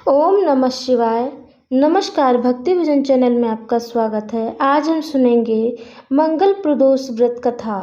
ओम नमः शिवाय। नमस्कार, भक्ति भजन चैनल में आपका स्वागत है। आज हम सुनेंगे मंगल प्रदोष व्रत कथा।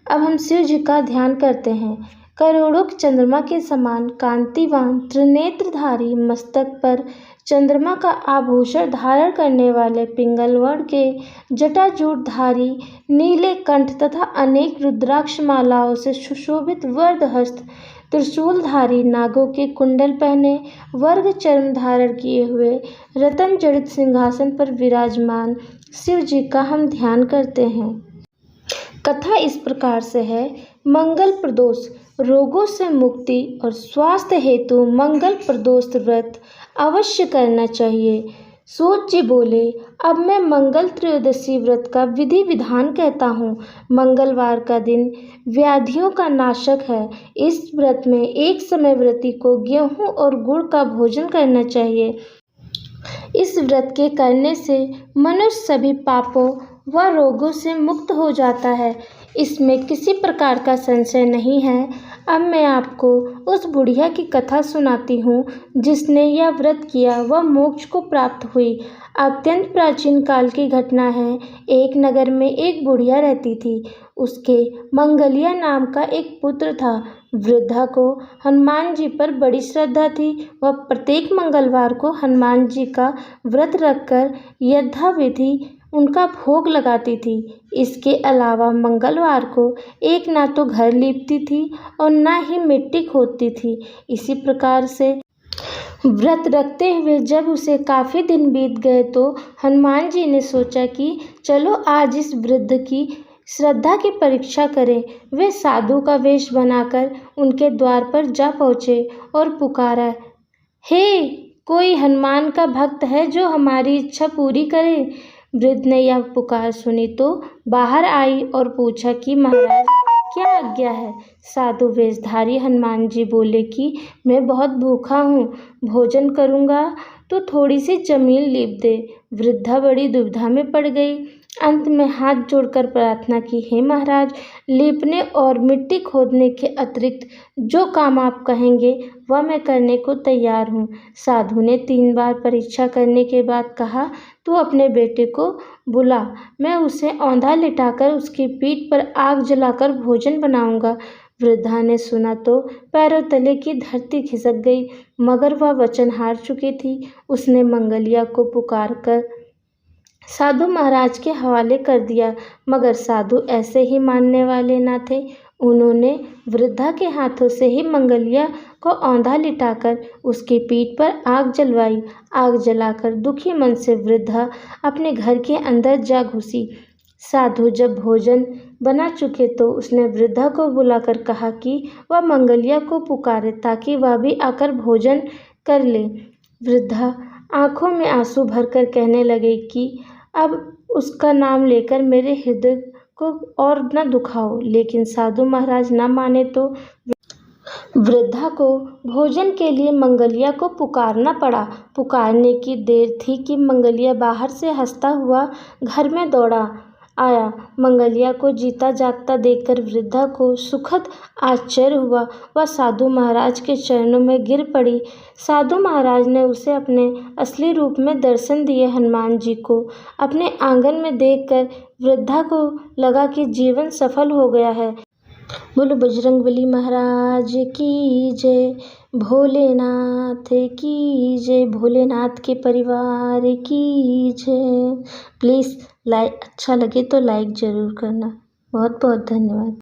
अब हम शिव जी का ध्यान करते हैं। करोड़ों चंद्रमा के समान कांतिवान त्रिनेत्रधारी, मस्तक पर चंद्रमा का आभूषण धारण करने वाले, पिंगल वर्ण के जटाजूटधारी, नीले कंठ तथा अनेक रुद्राक्ष मालाओं से सुशोभित वरदहस्त, त्रिशूलधारी, नागों के कुंडल पहने, वर्ग चर्म धारण किए हुए, रतन जड़ित सिंहासन पर विराजमान शिव जी का हम ध्यान करते हैं। कथा इस प्रकार से है। मंगल प्रदोष, रोगों से मुक्ति और स्वास्थ्य हेतु मंगल प्रदोष व्रत अवश्य करना चाहिए। सूत जी बोले, अब मैं मंगल त्रयोदशी व्रत का विधि विधान कहता हूँ। मंगलवार का दिन व्याधियों का नाशक है। इस व्रत में एक समय व्रती को गेहूं और गुड़ का भोजन करना चाहिए। इस व्रत के करने से मनुष्य सभी पापों व रोगों से मुक्त हो जाता है। इसमें किसी प्रकार का संशय नहीं है। अब मैं आपको उस बुढ़िया की कथा सुनाती हूँ जिसने यह व्रत किया वह मोक्ष को प्राप्त हुई। अत्यंत प्राचीन काल की घटना है। एक नगर में एक बुढ़िया रहती थी। उसके मंगलिया नाम का एक पुत्र था। वृद्धा को हनुमान जी पर बड़ी श्रद्धा थी। वह प्रत्येक मंगलवार को हनुमान जी का व्रत रखकर यथाविधि उनका भोग लगाती थी। इसके अलावा मंगलवार को एक ना तो घर लीपती थी और ना ही मिट्टी खोदती थी। इसी प्रकार से व्रत रखते हुए जब उसे काफ़ी दिन बीत गए तो हनुमान जी ने सोचा कि चलो आज इस वृद्ध की श्रद्धा की परीक्षा करें। वे साधु का वेश बनाकर उनके द्वार पर जा पहुँचे और पुकारा, हे, कोई हनुमान का भक्त है जो हमारी इच्छा पूरी करे। वृद्ध ने यह पुकार सुनी तो बाहर आई और पूछा कि महाराज, क्या आज्ञा है। साधु वेशधारी हनुमान जी बोले कि मैं बहुत भूखा हूँ, भोजन करूँगा तो थोड़ी सी जमीन लीप दे। वृद्धा बड़ी दुविधा में पड़ गई। अंत में हाथ जोड़कर प्रार्थना की, हे महाराज, लीपने और मिट्टी खोदने के अतिरिक्त जो काम आप कहेंगे वह मैं करने को तैयार हूँ। साधु ने 3 बार परीक्षा करने के बाद कहा, तू अपने बेटे को बुला, मैं उसे औंधा लिटाकर उसकी पीठ पर आग जलाकर भोजन बनाऊंगा। वृद्धा ने सुना तो पैरों तले की धरती खिसक गई, मगर वह वचन हार चुकी थी। उसने मंगलिया को पुकार कर साधु महाराज के हवाले कर दिया, मगर साधु ऐसे ही मानने वाले न थे। उन्होंने वृद्धा के हाथों से ही मंगलिया को औंधा लिटाकर उसकी पीठ पर आग जलवाई। आग जलाकर दुखी मन से वृद्धा अपने घर के अंदर जा घुसी। साधु जब भोजन बना चुके तो उसने वृद्धा को बुलाकर कहा कि वह मंगलिया को पुकारे ताकि वह भी आकर भोजन कर ले। वृद्धा आंखों में आंसू भरकर कहने लगे कि अब उसका नाम लेकर मेरे हृदय को और न दुखाओ। लेकिन साधु महाराज न माने तो वृद्धा को भोजन के लिए मंगलिया को पुकारना पड़ा। पुकारने की देर थी कि मंगलिया बाहर से हंसता हुआ घर में दौड़ा आया। मंगलिया को जीता जागता देखकर वृद्धा को सुखद आश्चर्य हुआ। वह साधु महाराज के चरणों में गिर पड़ी। साधु महाराज ने उसे अपने असली रूप में दर्शन दिए। हनुमान जी को अपने आंगन में देखकर वृद्धा को लगा कि जीवन सफल हो गया है। बोलो बजरंगबली महाराज की जय, भोलेनाथ की जय, भोलेनाथ के परिवार की जय। प्लीज़ अच्छा लगे तो लाइक ज़रूर करना। बहुत बहुत धन्यवाद।